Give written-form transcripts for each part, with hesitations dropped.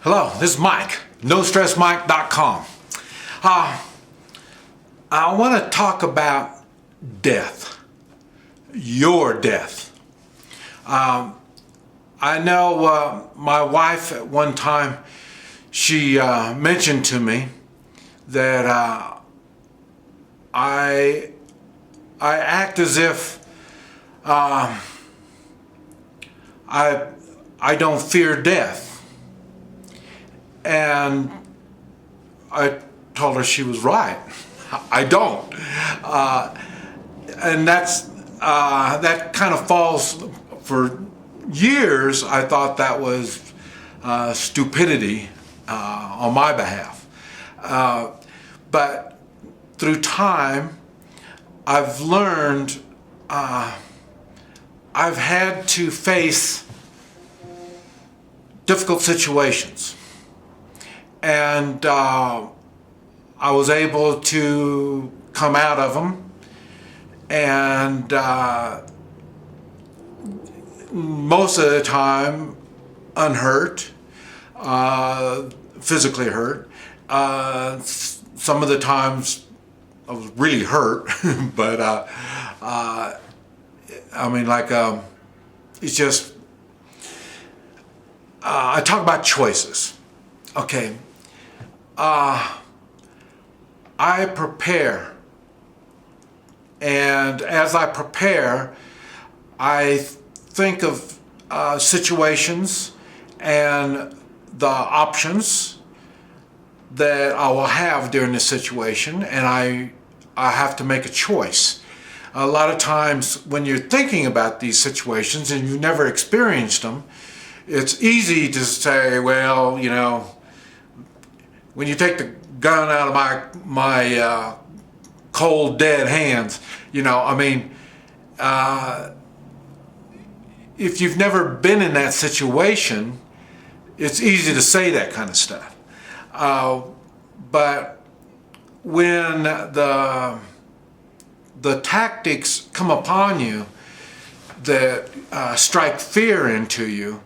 Hello, this is Mike, NoStressMike.com. I want to talk about death, your death. I know my wife at one time, she mentioned to me that I act as if I don't fear death. And I told her she was right. I don't. And that kind of falls, for years I thought that was stupidity on my behalf. But through time, I've learned I've had to face difficult situations. And I was able to come out of them, and most of the time unhurt, physically hurt. Some of the times I was really hurt, but I mean, it's just, I talk about choices. Okay. I prepare, and as I prepare, I think of situations and the options that I will have during this situation, and I have to make a choice. A lot of times when you're thinking about these situations and you've never experienced them, it's easy to say, well, you know, when you take the gun out of my cold, dead hands, you know, I mean, if you've never been in that situation, it's easy to say that kind of stuff. But when the tactics come upon you that strike fear into you,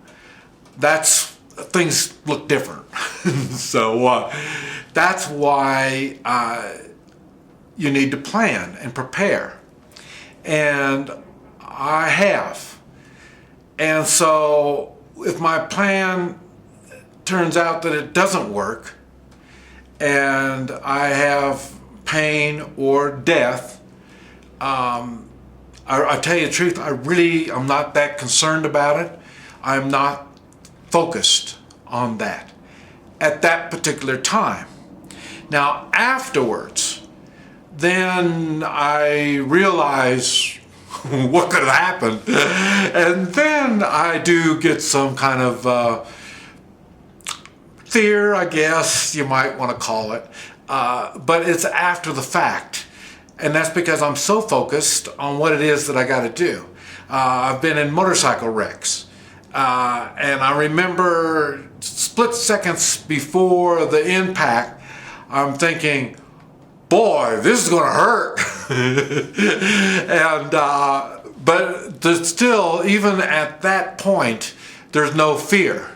things look different. So that's why you need to plan and prepare. And I have. And so if my plan turns out that it doesn't work and I have pain or death, I tell you the truth, I'm not that concerned about it. I'm not focused on that at that particular time. Now afterwards, then I realize what could have happened, and then I do get some kind of fear, I guess you might want to call it, but it's after the fact, and that's because I'm so focused on what it is that I got to do. I've been in motorcycle wrecks. And I remember split seconds before the impact, I'm thinking, boy, this is going to hurt. And but still, even at that point, there's no fear.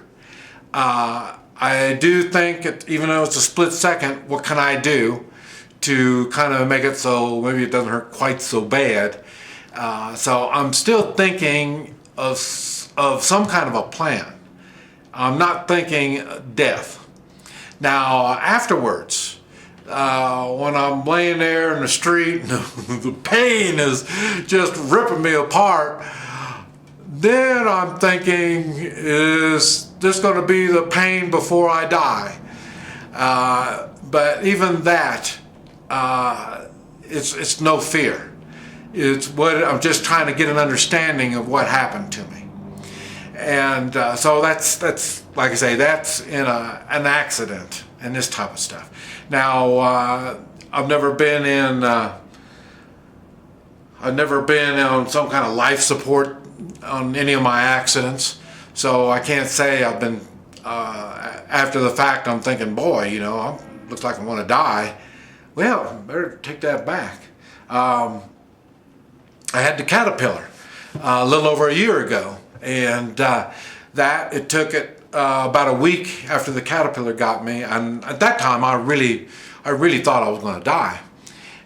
I do think, even though it's a split second, what can I do to kind of make it so maybe it doesn't hurt quite so bad? So I'm still thinking of some kind of a plan. I'm not thinking death. Now afterwards, when I'm laying there in the street and the pain is just ripping me apart, then I'm thinking, is this going to be the pain before I die? But even that, it's no fear. It's what I'm just trying to get an understanding of what happened to me. And so that's like I say, that's in an accident and this type of stuff. Now I've never been on some kind of life support on any of my accidents, so I can't say I've been after the fact I'm thinking, boy, you know, looks like I want to die. Well, better take that back. I had the Caterpillar a little over a year ago, and it took it about a week after the caterpillar got me, and at that time I really thought I was going to die.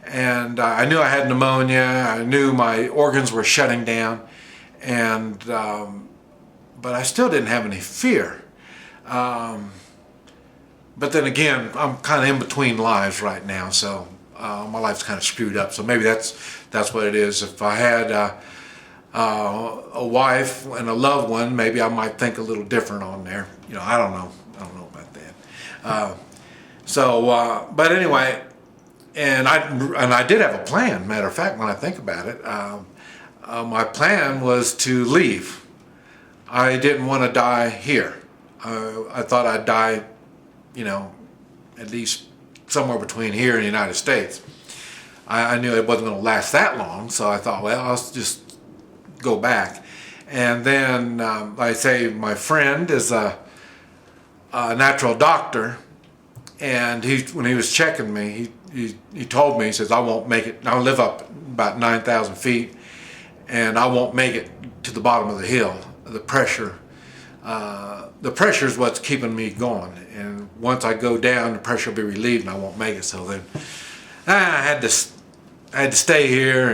And I knew I had pneumonia. I knew my organs were shutting down, and but I still didn't have any fear. But then again, I'm kind of in between lives right now, so my life's kind of screwed up. So maybe that's what it is. If I had a wife and a loved one, maybe I might think a little different on there. You know, I don't know about that. But anyway, and I did have a plan. Matter of fact, when I think about it, my plan was to leave. I didn't want to die here. I thought I'd die, you know, at least somewhere between here and the United States. I knew it wasn't going to last that long, so I thought, well, I'll just go back. And then, like I say, my friend is a natural doctor, and when he was checking me, he told me, he says, I won't make it. I'll live up about 9,000 feet, and I won't make it to the bottom of the hill. The pressure is what's keeping me going, and once I go down, the pressure will be relieved and I won't make it. So then I had to stay here,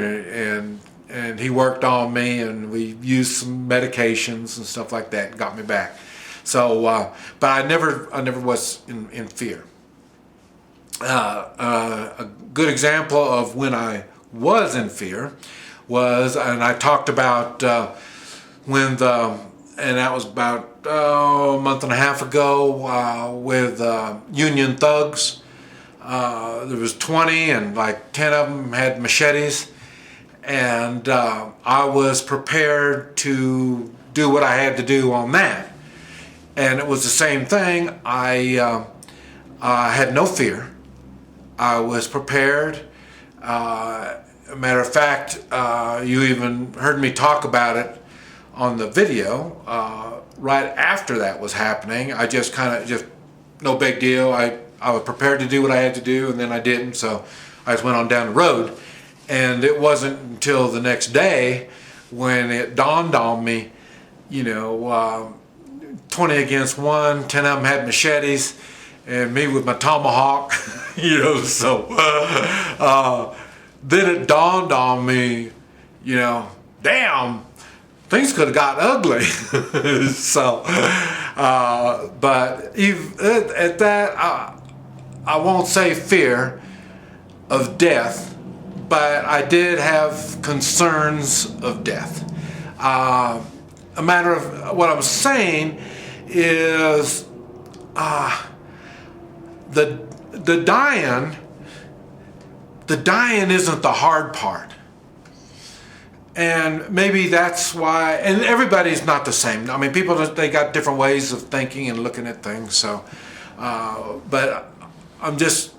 and he worked on me, and we used some medications and stuff like that and got me back. So but I never was in fear. A good example of when I was in fear was, and I talked about and that was about a month and a half ago with Union thugs. There was 20, and like 10 of them had machetes, and I was prepared to do what I had to do on that. And it was the same thing. I had no fear. I was prepared. Matter of fact, you even heard me talk about it on the video. Right after that was happening, I just no big deal. I was prepared to do what I had to do, and then I didn't, so I just went on down the road. And it wasn't until the next day when it dawned on me, you know, 20 against 1, 10 of them had machetes, and me with my tomahawk, you know, so then it dawned on me, you know, damn, things could have got ugly. So, but at that, I won't say fear of death, but I did have concerns of death. A matter of what I'm saying is the dying isn't the hard part. And maybe that's why, and everybody's not the same. I mean, people, they got different ways of thinking and looking at things. So, but I'm just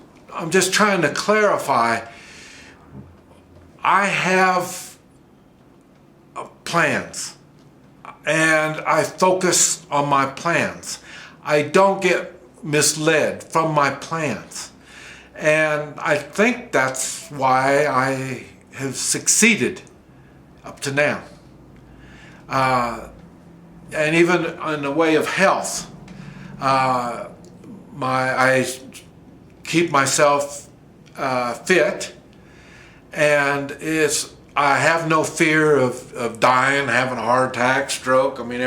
trying to clarify. I have plans, and I focus on my plans. I don't get misled from my plans. And I think that's why I have succeeded up to now. And even in the way of health, I keep myself fit, and I have no fear of dying, having a heart attack, stroke. I mean,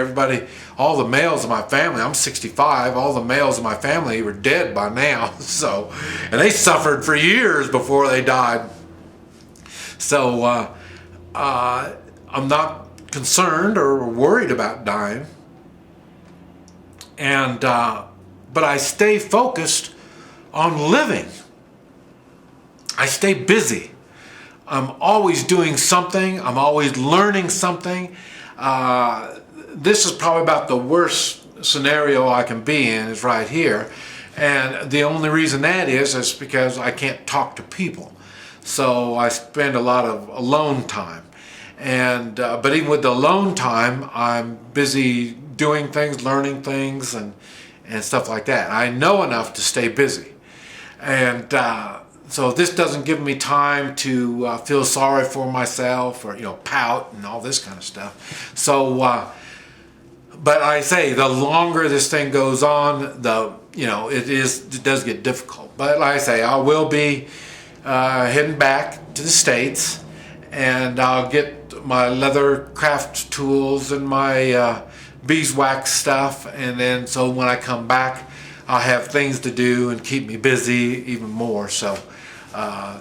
all the males in my family, I'm 65, all the males in my family were dead by now. So, and they suffered for years before they died. So I'm not concerned or worried about dying. And but I stay focused on living. I stay busy. I'm always doing something. I'm always learning something. This is probably about the worst scenario I can be in, is right here. And the only reason that is because I can't talk to people. So I spend a lot of alone time. And but even with the alone time, I'm busy doing things, learning things, and stuff like that. I know enough to stay busy. And so this doesn't give me time to feel sorry for myself, or, you know, pout and all this kind of stuff. So, but I say the longer this thing goes on, it does get difficult. But like I say, I will be heading back to the States, and I'll get my leather craft tools and my beeswax stuff, and then so when I come back, I'll have things to do and keep me busy even more. So I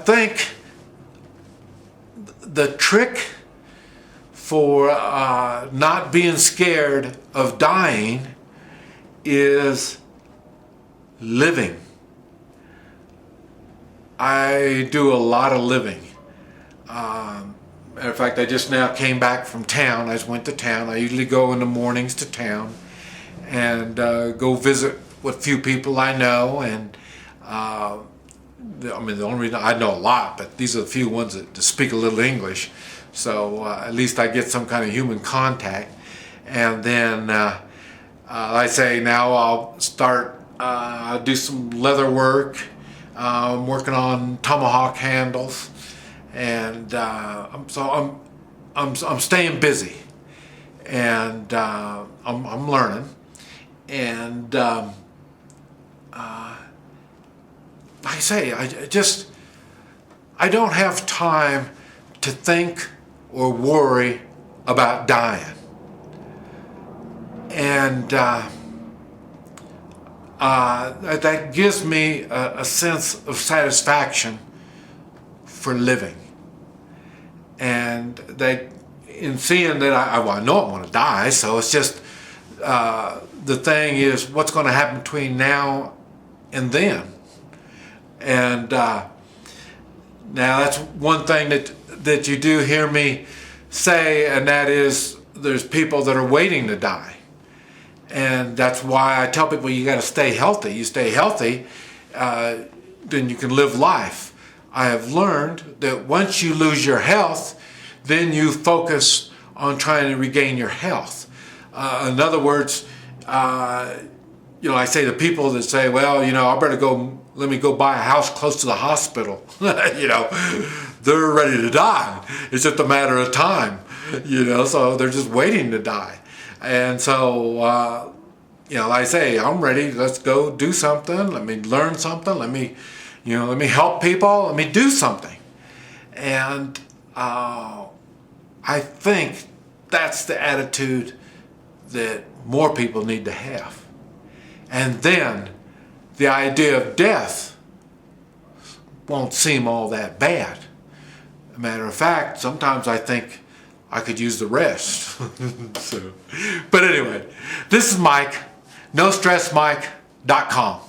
think the trick for not being scared of dying is living. I do a lot of living. Matter of fact, I just now came back from town. I just went to town. I usually go in the mornings to town and go visit with few people I know. And the only reason I know a lot, but these are the few ones that speak a little English. So at least I get some kind of human contact. And then, like I say, now I'll start do some leather work. I'm working on tomahawk handles, and so I'm staying busy, and I'm learning, and like I say, I don't have time to think or worry about dying, and that gives me a sense of satisfaction for living, and that in seeing that I know I'm going to die, so it's just the thing is what's going to happen between now and then. And now that's one thing that you do hear me say, and that is there's people that are waiting to die. And that's why I tell people you got to stay healthy. You stay healthy, then you can live life. I have learned that once you lose your health, then you focus on trying to regain your health. In other words, I say to people that say, well, I better let me go buy a house close to the hospital. They're ready to die. It's just a matter of time, so they're just waiting to die. And so, like I say, I'm ready. Let's go do something. Let me learn something. Let me help people. Let me do something. And I think that's the attitude that more people need to have. And then the idea of death won't seem all that bad. As a matter of fact, sometimes I think I could use the rest. But anyway, this is Mike, NoStressMike.com.